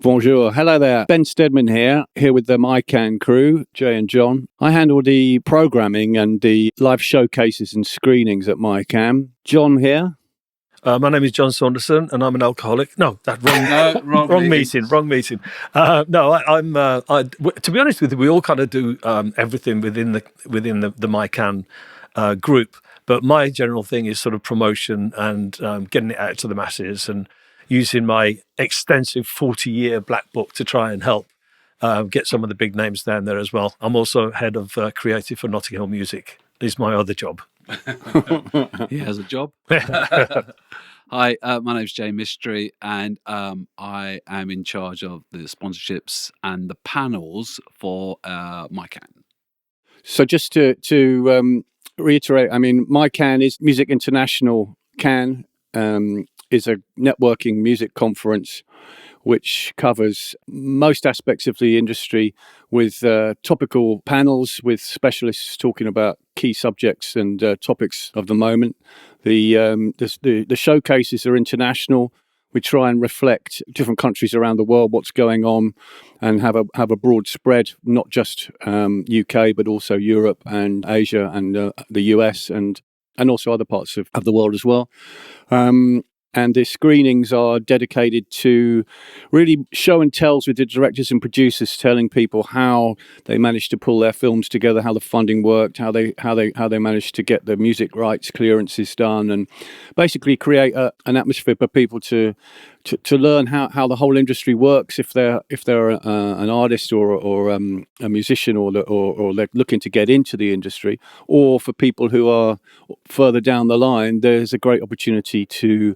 Bonjour. Hello there. Ben Stedman here with the MiCannes crew, Jay and John. I handle the programming and the live showcases and screenings at MiCannes. John here. My name is John Saunderson, and I'm an alcoholic. No, wrong meeting. To be honest with you, we all kind of do everything within the MiCannes group. But my general thing is sort of promotion and getting it out to the masses and using my extensive 40-year black book to try and help get some of the big names down there as well. I'm also head of creative for Notting Hill Music. Is my other job. He has a job. Hi, my name's Jay Mystery, and I am in charge of the sponsorships and the panels for MiCannes. So just to reiterate, I mean, MiCannes is Music International Cannes. Is a networking music conference which covers most aspects of the industry with topical panels with specialists talking about key subjects and topics of the moment. The showcases are international. We try and reflect different countries around the world, what's going on, and have a broad spread, not just UK, but also Europe and Asia and the US and also other parts of the world as well. And the screenings are dedicated to really show and tells with the directors and producers, telling people how they managed to pull their films together, how the funding worked, how they managed to get the music rights clearances done, and basically create an atmosphere for people to learn how the whole industry works if they're an artist or a musician or they're looking to get into the industry, or for people who are further down the line. There's a great opportunity to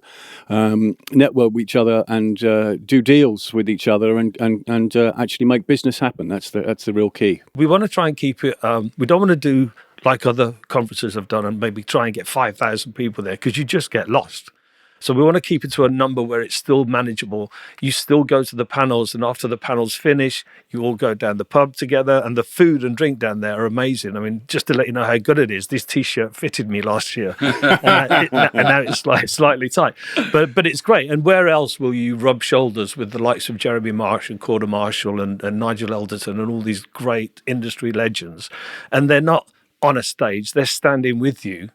network with each other and do deals with each other and actually make business happen. That's the real key. We want to try and keep it. We don't want to do like other conferences have done and maybe try and get 5,000 people there because you just get lost. So we want to keep it to a number where it's still manageable. You still go to the panels, and after the panels finish, you all go down the pub together, and the food and drink down there are amazing. I mean, just to let you know how good it is, this T-shirt fitted me last year, and now it's like slightly tight. But it's great. And where else will you rub shoulders with the likes of Jeremy Marsh and Corder Marshall and Nigel Elderton and all these great industry legends? And they're not on a stage, they're standing with you,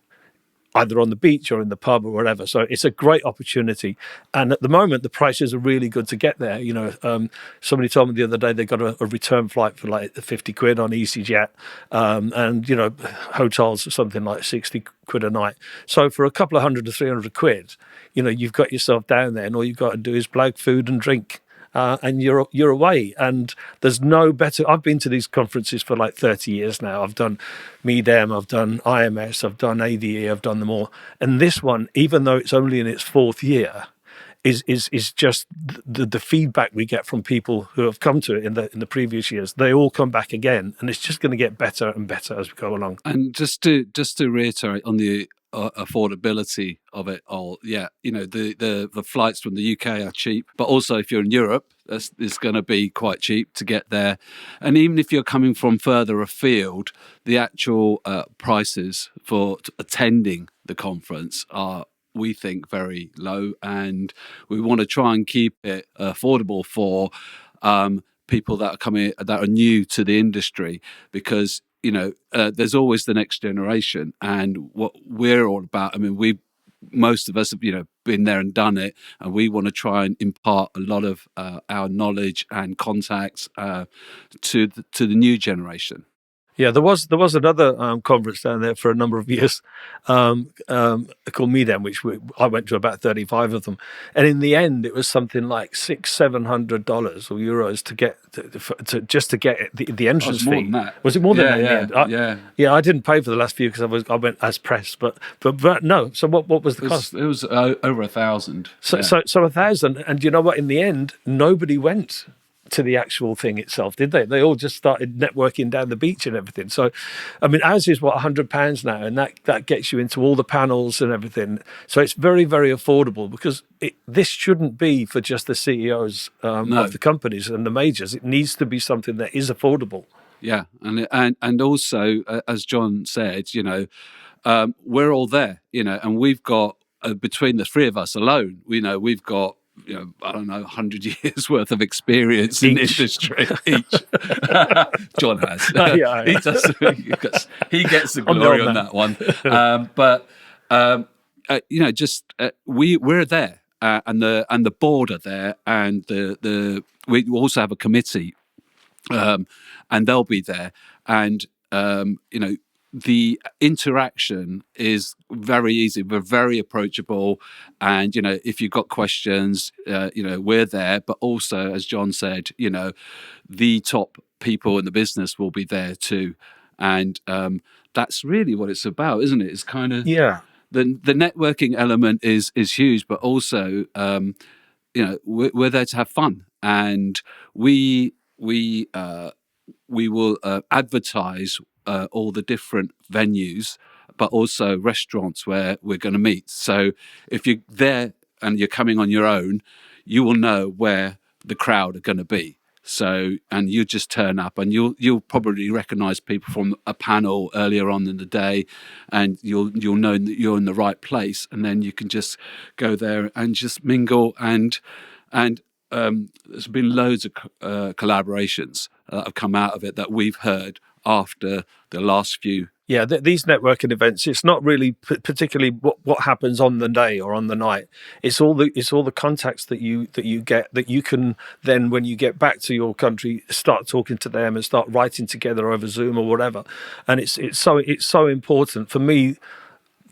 either on the beach or in the pub or whatever. So it's a great opportunity. And at the moment, the prices are really good to get there. You know, somebody told me the other day they got a return flight for like 50 quid on EasyJet. And, you know, hotels are something like 60 quid a night. So for a couple of 100 to 300 quid, you know, you've got yourself down there and all you've got to do is blag food and drink. And you're away, and there's no better. I've been to these conferences for like 30 years now. I've done MeDem, I've done IMS, I've done ADE, I've done them all. And this one, even though it's only in its fourth year, is just the feedback we get from people who have come to it in the previous years. They all come back again, and it's just going to get better and better as we go along. And just to reiterate on the affordability of it all, yeah, you know, the flights from the UK are cheap, but also if you're in Europe, it's going to be quite cheap to get there. And even if you're coming from further afield, the actual prices for attending the conference are, we think, very low, and we want to try and keep it affordable for people that are coming, that are new to the industry, because you know, there's always the next generation, and what we're all about. I mean, most of us have, you know, been there and done it, and we want to try and impart a lot of our knowledge and contacts to the new generation. Yeah, there was another conference down there for a number of years called MeDem, which I went to about 35 of them, and in the end, it was something like $600-700 or euros to get to get the entrance fee. Was it more than that? Yeah. I didn't pay for the last few because I went as press, but no. So what was the cost? It was over 1,000. So 1,000, and you know what? In the end, nobody went to the actual thing itself, did they? They all just started networking down the beach and everything. So, I mean, ours is what, £100 now, and that gets you into all the panels and everything. So it's very, very affordable, because this shouldn't be for just the CEOs of the companies and the majors. It needs to be something that is affordable. Yeah, and also, as John said, you know, we're all there, you know, and we've got between the three of us alone, you know, we've got I don't know, 100 years worth of experience in the industry each. John has. Yeah. He does. He gets the I'm the glory old on man. that one. We're there, and the board are there, and we also have a committee, and they'll be there, and the interaction is very easy. We're very approachable, and if you've got questions, we're there. But also, as John said, the top people in the business will be there too, and that's really what it's about, isn't it? It's kind of the networking element is huge, but also we're there to have fun, and we will advertise all the different venues, but also restaurants where we're going to meet. So if you're there and you're coming on your own, you will know where the crowd are going to be. So, and you just turn up, and you'll probably recognise people from a panel earlier on in the day, and you'll know that you're in the right place, and then you can just go there and just mingle. And there's been loads of collaborations that have come out of it that we've heard after the last few. Yeah, these networking events, it's not really particularly what happens on the day or on the night. It's all the contacts that you get, that you can then, when you get back to your country, start talking to them and start writing together over Zoom or whatever. And it's so important for me.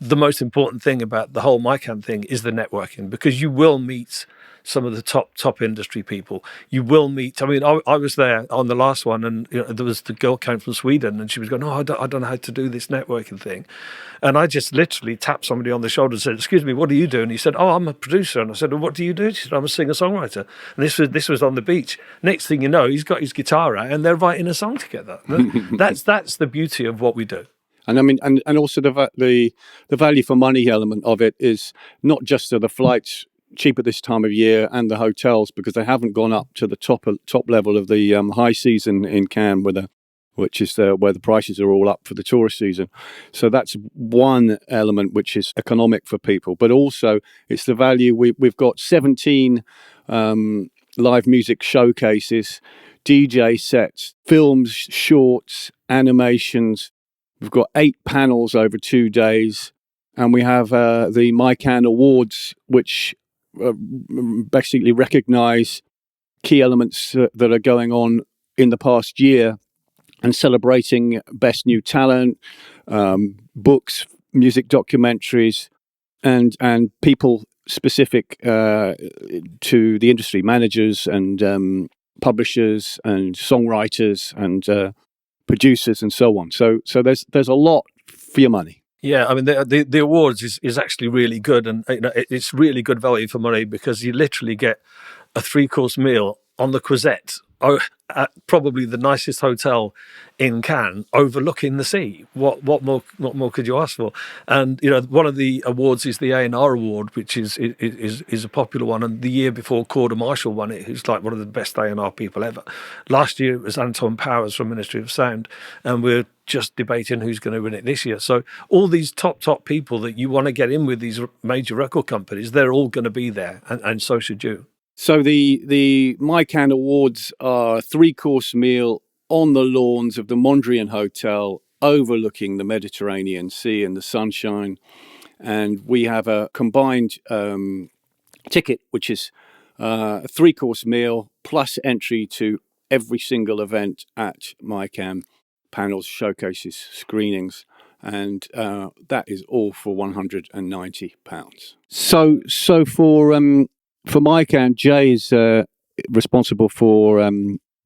The most important thing about the whole MiCANN thing is the networking, because you will meet some of the top industry people. You will meet. I mean, I was there on the last one, and there was the girl came from Sweden, and she was going, "Oh, I don't know how to do this networking thing," and I just literally tapped somebody on the shoulder and said, "Excuse me, what do you do?" And he said, "Oh, I'm a producer." And I said, "Well, what do you do?" She said, "I'm a singer-songwriter." And this was on the beach. Next thing you know, he's got his guitar out, and they're writing a song together. That's the beauty of what we do. And I mean, and also the value for money element of it is not just the flights cheap at this time of year and the hotels, because they haven't gone up to the top level of the high season in Cannes, which is where the prices are all up for the tourist season. So that's one element which is economic for people, but also it's the value. We've got 17 live music showcases, DJ sets, films, shorts, animations. We've got 8 panels over 2 days, and we have the MiCannes Awards, which basically recognise key elements that are going on in the past year, and celebrating best new talent, books, music documentaries, and people specific to the industry, managers and publishers and songwriters and producers and so on. So there's a lot for your money. Yeah, I mean the awards is actually really good, and it's really good value for money, because you literally get a 3-course meal on the Croisette, at probably the nicest hotel in Cannes, overlooking the sea. What more could you ask for? And one of the awards is the A&R award, which is a popular one. And the year before, Corda Marshall won it, who's like one of the best A&R people ever. Last year it was Anton Powers from Ministry of Sound, and we're just debating who's going to win it this year. So all these top people that you want to get in with these major record companies, they're all going to be there, and so should you. So the MiCannes Awards are a 3-course meal on the lawns of the Mondrian Hotel, overlooking the Mediterranean Sea and the sunshine. And we have a combined ticket, which is a 3-course meal plus entry to every single event at MiCannes, panels, showcases, screenings. And that is all for £190. So for MiCannes, Jay is responsible for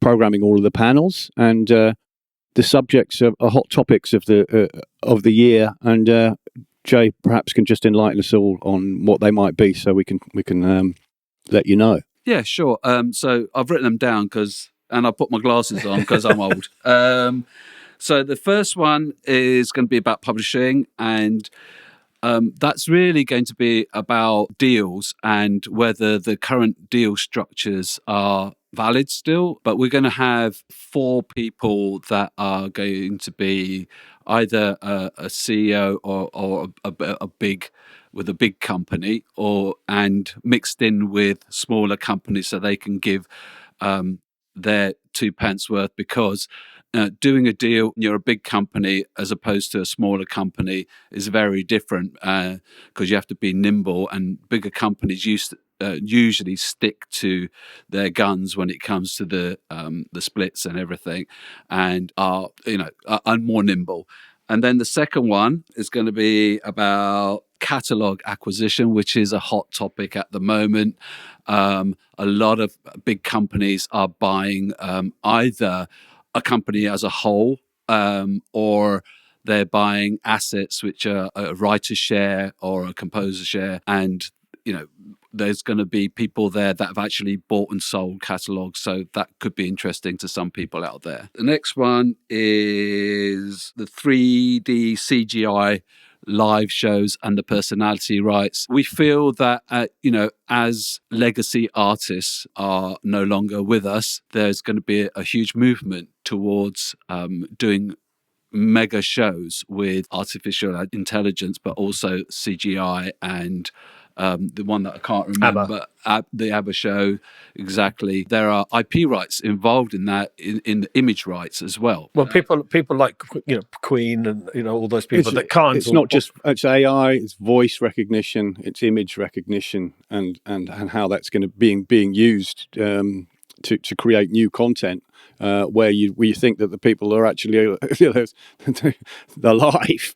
programming all of the panels, and the subjects are hot topics of the year. And Jay perhaps can just enlighten us all on what they might be, so we can let you know. Yeah, sure. So I've written them down and I put my glasses on because I'm old. So the first one is going to be about publishing, and that's really going to be about deals and whether the current deal structures are valid still. But we're going to have 4 people that are going to be either a CEO or a big with a big company, and mixed in with smaller companies so they can give their two pence worth, because doing a deal when you're a big company as opposed to a smaller company is very different, because you have to be nimble, and bigger companies usually stick to their guns when it comes to the splits and everything, and are more nimble. And then the second one is going to be about catalog acquisition, which is a hot topic at the moment. A lot of big companies are buying either a company as a whole, or they're buying assets which are a writer share or a composer share. And, there's going to be people there that have actually bought and sold catalogs. So that could be interesting to some people out there. The next one is the 3D CGI live shows and the personality rights. We feel that, as legacy artists are no longer with us, there's going to be a huge movement towards doing mega shows with artificial intelligence, but also CGI, and the one that I can't remember, the ABBA show, exactly. There are IP rights involved in that, in the image rights as well. Well, people like Queen and all those people that can't. It's not just it's AI, it's voice recognition, it's image recognition, and how that's going to being used to create new content, where you think that the people are actually they're live.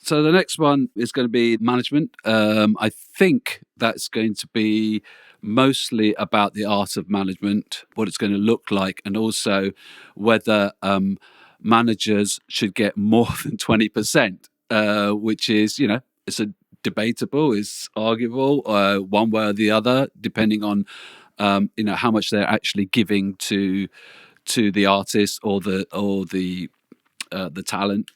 So the next one is going to be management. I think that's going to be mostly about the art of management, what it's going to look like, and also whether managers should get more than 20%, which is, it's debatable, it's arguable, one way or the other, depending on, how much they're actually giving to the artist or the talent.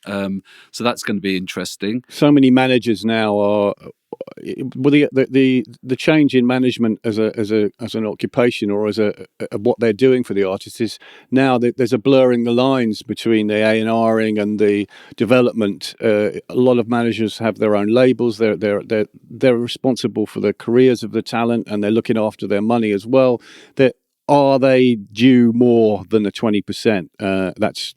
So that's going to be interesting. So many managers now are the change in management as an occupation, or as a what they're doing for the artist, is now that there's a blurring the lines between the A&Ring and the development. A lot of managers have their own labels. They're responsible for the careers of the talent, and they're looking after their money as well. Are they due more than the 20%? That's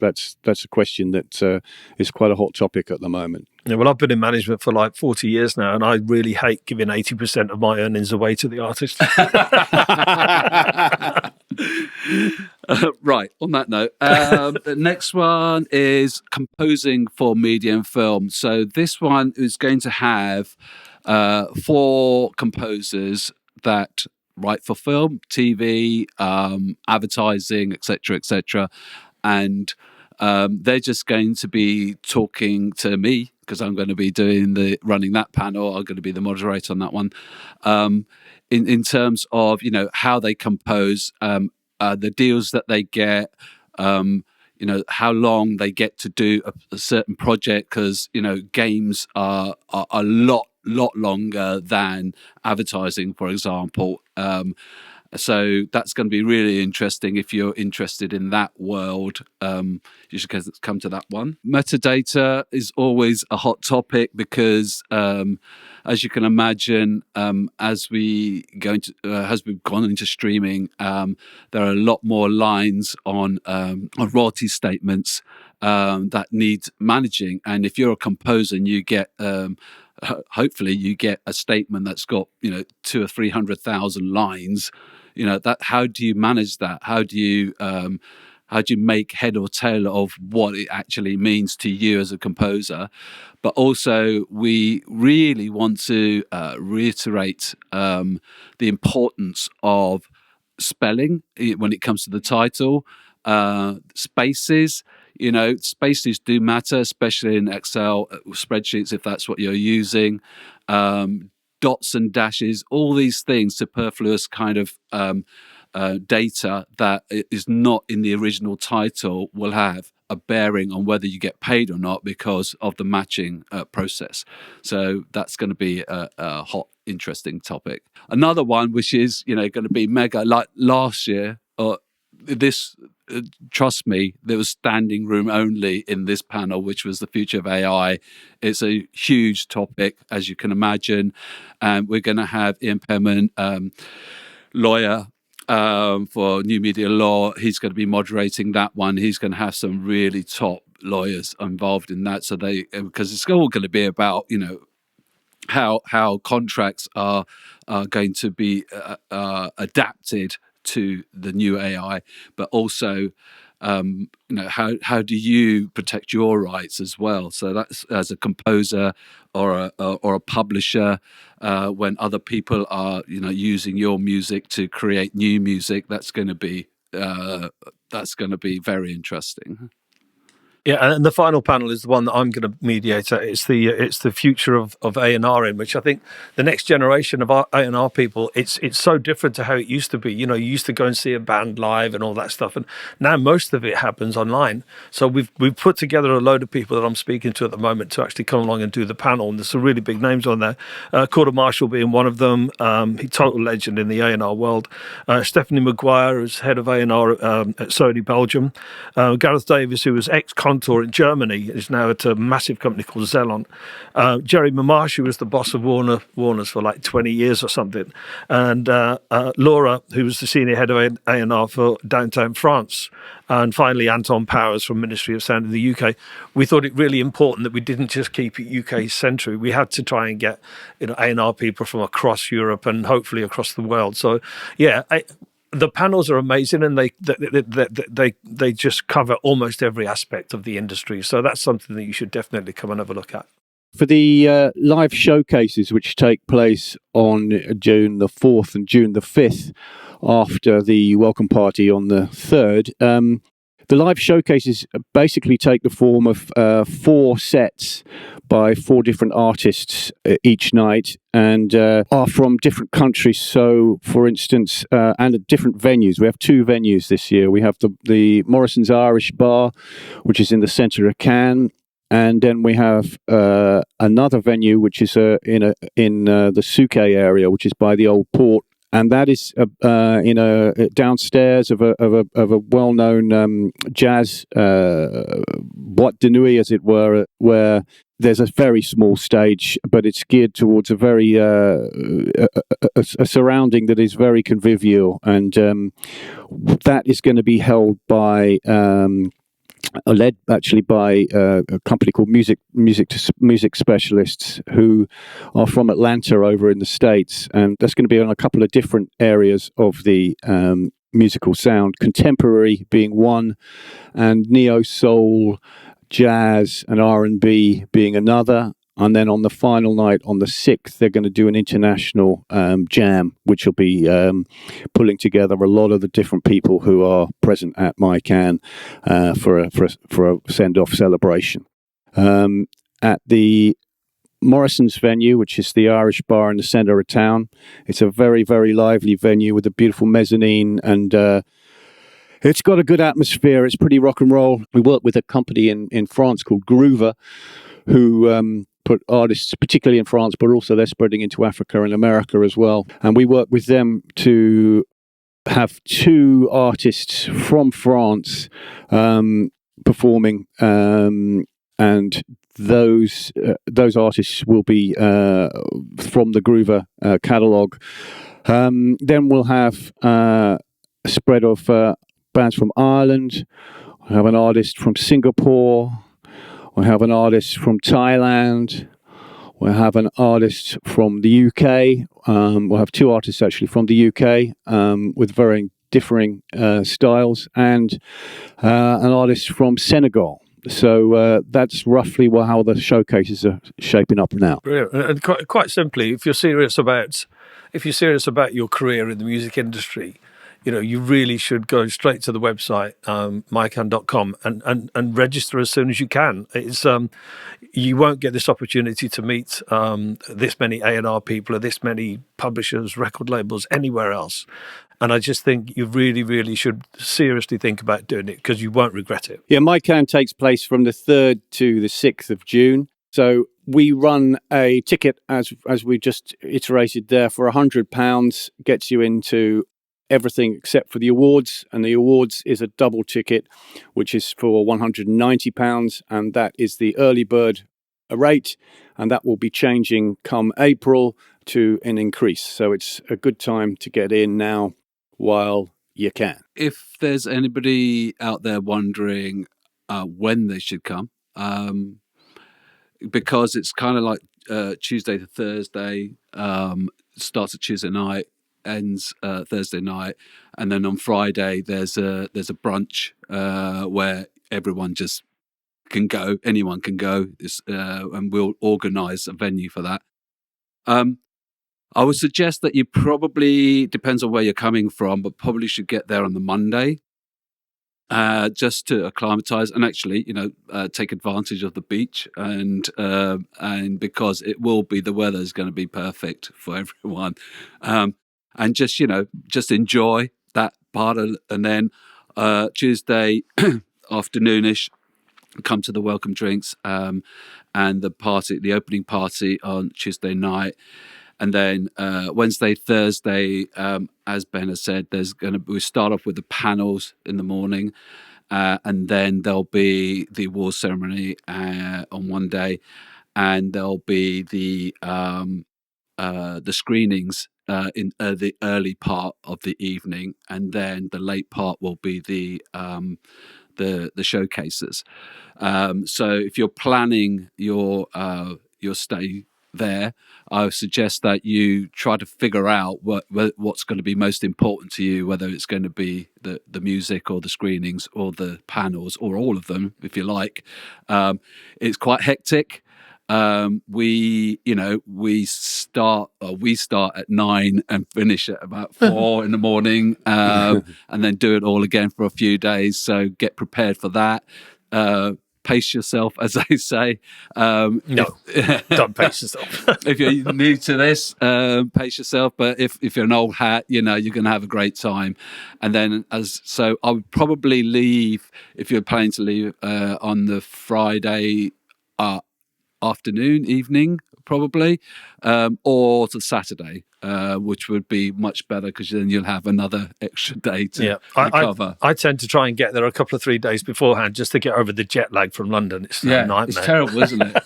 a question that is quite a hot topic at the moment. Yeah, well, I've been in management for like 40 years now, and I really hate giving 80% of my earnings away to the artist. Right, on that note, the next one is composing for media and film. So this one is going to have 4 composers that write for film, TV, advertising, etc., and they're just going to be talking to me, because I'm going to be running that panel. I'm going to be the moderator on that one. In terms of how they compose, the deals that they get, how long they get to do a certain project, because games are a lot longer than advertising, for example. So that's going to be really interesting. If you're interested in that world, you should come to that one. Metadata is always a hot topic because, as you can imagine, as we've gone into streaming, there are a lot more lines on royalty statements that need managing. And if you're a composer and you get hopefully you get a statement that's got 200,000 or 300,000 lines. That how do you manage that? How do you make head or tail of what it actually means to you as a composer? But also, we really want to reiterate the importance of spelling when it comes to the title. Spaces. Spaces do matter, especially in Excel spreadsheets, if that's what you're using. Dots and dashes, all these things, superfluous kind of data that is not in the original title, will have a bearing on whether you get paid or not because of the matching process. So that's going to be a hot, interesting topic. Another one, which is going to be mega, like last year, or this trust me, there was standing room only in this panel, which was the future of AI. It's a huge topic, as you can imagine. We're going to have Ian Penman, lawyer for new media law. He's going to be moderating that one. He's going to have some really top lawyers involved in that. So because it's all going to be about, how contracts are going to be adapted to the new AI, but also how do you protect your rights as well? So that's as a composer or a publisher, when other people are using your music to create new music, that's going to be very interesting. Yeah, and the final panel is the one that I'm going to mediate. It's the future of A&R, in which I think the next generation of A&R people, it's so different to how it used to be. You used to go and see a band live and all that stuff, and now most of it happens online. So we've put together a load of people that I'm speaking to at the moment to actually come along and do the panel, and there's some really big names on there. Corder Marshall being one of them. He's total legend in the A&R world. Stephanie Maguire, who's head of A&R at Sony Belgium. Gareth Davis, who was ex-Contour in Germany, is now at a massive company called Xelon. Jerry Mamash, who was the boss of Warner's for like 20 years or something. And Laura, who was the senior head of A&R for Downtown France. And finally, Anton Powers from Ministry of Sound in the UK. We thought it really important that we didn't just keep it UK-centric. We had to try and get A&R people from across Europe and hopefully across the world. So, yeah, the panels are amazing, and they just cover almost every aspect of the industry. So that's something that you should definitely come and have a look at. For the live showcases, which take place on June the 4th and June the 5th, after the welcome party on the 3rd, the live showcases basically take the form of 4 sets by 4 different artists each night, and are from different countries. So, for instance, and at different venues. We have 2 venues this year. We have the Morrison's Irish Bar, which is in the centre of Cannes, and then we have another venue which is in the Souquet area, which is by the Old Port. And that is downstairs of a well-known jazz boîte de nuit, as it were, where there's a very small stage, but it's geared towards a very a surrounding that is very convivial, and that is going to be held by. Led actually by a company called Music Specialists, who are from Atlanta over in the States, and that's going to be on a couple of different areas of the musical sound, contemporary being one, and neo soul, jazz, and R&B being another. And then on the final night, on the 6th, they're going to do an international jam, which will be pulling together a lot of the different people who are present at MiCANNES for a send-off celebration. At the Morrison's venue, which is the Irish Bar in the centre of town, it's a very, very lively venue with a beautiful mezzanine, and it's got a good atmosphere. It's pretty rock and roll. We work with a company in France called Groover, who put artists, particularly in France, but also they're spreading into Africa and America as well. And we work with them to have 2 artists from France performing, and those artists will be from the Groover catalogue. Then we'll have a spread of bands from Ireland. We'll have an artist from Singapore. We'll have an artist from Thailand. We'll have an artist from the UK. We'll have 2 artists actually from the UK with very differing styles, and an artist from Senegal. So that's roughly how the showcases are shaping up now. Brilliant. And quite simply, if you're serious about your career in the music industry, you really should go straight to the website, micannes.com, and register as soon as you can. It's you won't get this opportunity to meet this many A&R people or this many publishers, record labels, anywhere else. And I just think you really, really should seriously think about doing it, because you won't regret it. Yeah, MiCANNES takes place from the 3rd to the 6th of June. So we run a ticket, as we just iterated there, for £100, gets you into everything except for the awards, and the awards is a double ticket, which is for £190, and that is the early bird rate, and that will be changing come April to an increase. So it's a good time to get in now while you can. If there's anybody out there wondering when they should come, because it's kind of like Tuesday to Thursday, starts at Tuesday night, ends Thursday night, and then on Friday there's a brunch where everyone just can go, anyone can go, and we'll organise a venue for that. I would suggest that you probably, depends on where you're coming from, but probably should get there on the Monday, just to acclimatise and actually, take advantage of the beach, and because it will be, the weather is going to be perfect for everyone, and just enjoy that part and then Tuesday afternoonish, come to the welcome drinks, and the opening party on Tuesday night. And then Wednesday, Thursday, as Ben has said, we start off with the panels in the morning, and then there'll be the award ceremony on one day, and there'll be the screenings in the early part of the evening, and then the late part will be the showcases. So if you're planning your stay there, I would suggest that you try to figure out what's going to be most important to you, whether it's going to be the music or the screenings or the panels or all of them, if you like. It's quite hectic. We start at 9 and finish at about 4 in the morning, and then do it all again for a few days. So get prepared for that. Pace yourself, as they say. No, don't pace yourself. If you're new to this, pace yourself. But if you're an old hat, you're going to have a great time. And then, I would probably leave, if you're planning to leave on the Friday afternoon, evening, probably, or to Saturday, which would be much better because then you'll have another extra day to recover. I tend to try and get there a couple of 3 days beforehand just to get over the jet lag from London. It's a nightmare. It's terrible, isn't it?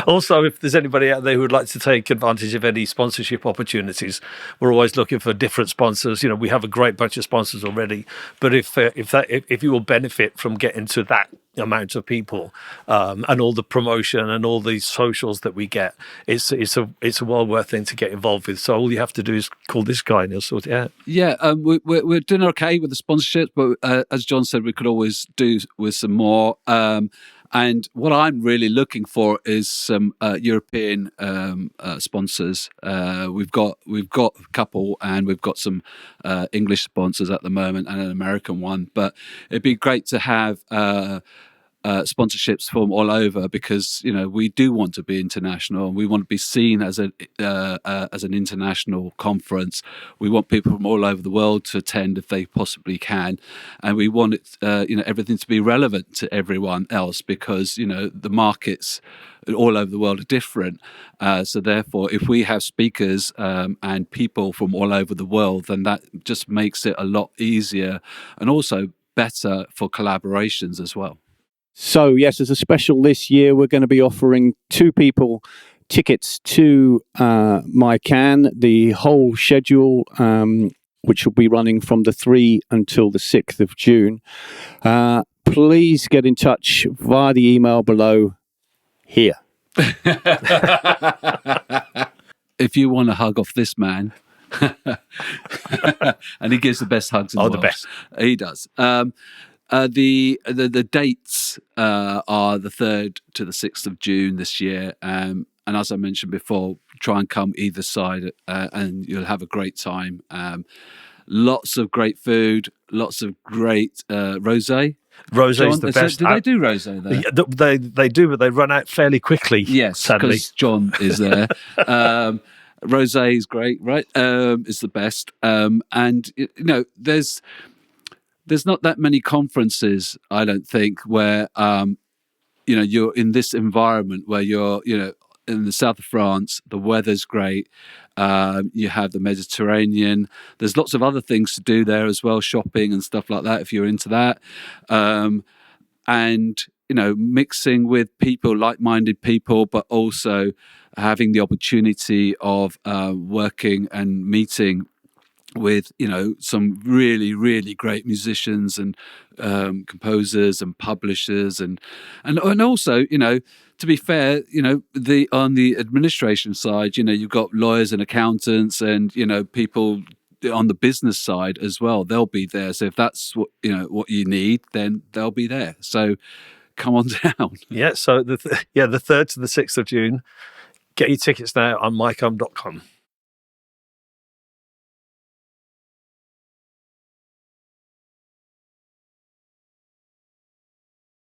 Also, if there's anybody out there who would like to take advantage of any sponsorship opportunities, we're always looking for different sponsors. We have a great bunch of sponsors already, but if you will benefit from getting to that amount of people, and all the promotion and all the socials that we get, it's a well worth thing to get involved with. So all you have to do is call this guy and he'll sort it out. We're doing okay with the sponsorships, but as John said, we could always do with some more. And what I'm really looking for is some European sponsors. We've got a couple, and we've got some English sponsors at the moment and an American one. But it'd be great to have sponsorships from all over, because we do want to be international, and we want to be seen as an international conference. We want people from all over the world to attend if they possibly can, and we want it, everything to be relevant to everyone else, because the markets all over the world are different. So therefore, if we have speakers and people from all over the world, then that just makes it a lot easier and also better for collaborations as well. So, yes, as a special this year, we're going to be offering 2 people tickets to MiCANNES, the whole schedule, which will be running from the 3 until the 6th of June. Please get in touch via the email below here. If you want a hug off this man, and he gives the best hugs in the world. The best. He does. The dates are the 3rd to the 6th of June this year, and as I mentioned before, try and come either side, and you'll have a great time. Lots of great food, lots of great rosé. Rosé is the best. Do they do rosé there? Yeah, they do, but they run out fairly quickly. Yes, because John is there. Rosé is great, right? It's the best, and there's not that many conferences, I don't think, where you're in this environment where you're in the south of France. The weather's great. You have the Mediterranean. There's lots of other things to do there as well, shopping and stuff like that, if you're into that. And, mixing with people, like-minded people, but also having the opportunity of working and meeting with some really, really great musicians and composers and publishers and also to be fair, on the administration side, you've got lawyers and accountants and people on the business side as well. They'll be there. So if that's what you need, then they'll be there. So come on down. Yeah. So the 3rd to the 6th of June. Get your tickets now on MiCannes.com.